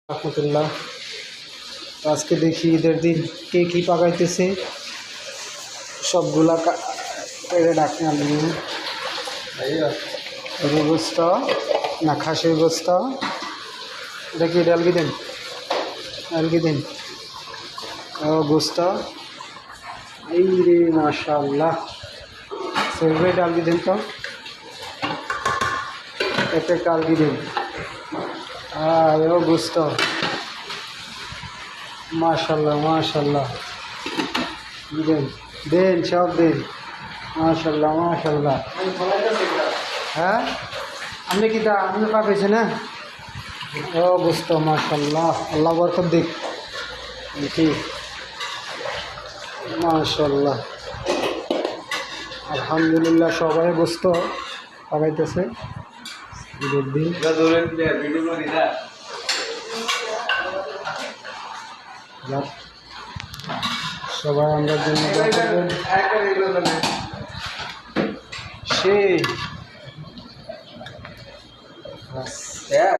রহমতুল্লাহ। আজকে দেখি ঈদের দিন কে কী পাকাইতেছে, সবগুলা পেড়ে ডাকে আমি গোস্ত না খাসির গোস্ত। এটা কি ডালগি দেন, ডালগি দেন ও গোস্ত। এই রে মাশাআল্লাহ, সেভাবে ডালগি দেন তো, একটা ডালগি দেন। ও গোস্ত মাশাআল্লাহ মাশাআল্লাহ, দেন দেন সব দেন, মাশাআল্লাহ মাশাআল্লাহ। হ্যাঁ আপনি কি তা আপনি পাবেছে না? ও গোস্ত মাশাআল্লাহ, আল্লাহ বরকত দিক। ঠিক মাশাআল্লাহ, আলহামদুলিল্লাহ। সবাই গোস্ত পাকাইতেছে ঈদের দিন। সবাই আমরা জন্য সেই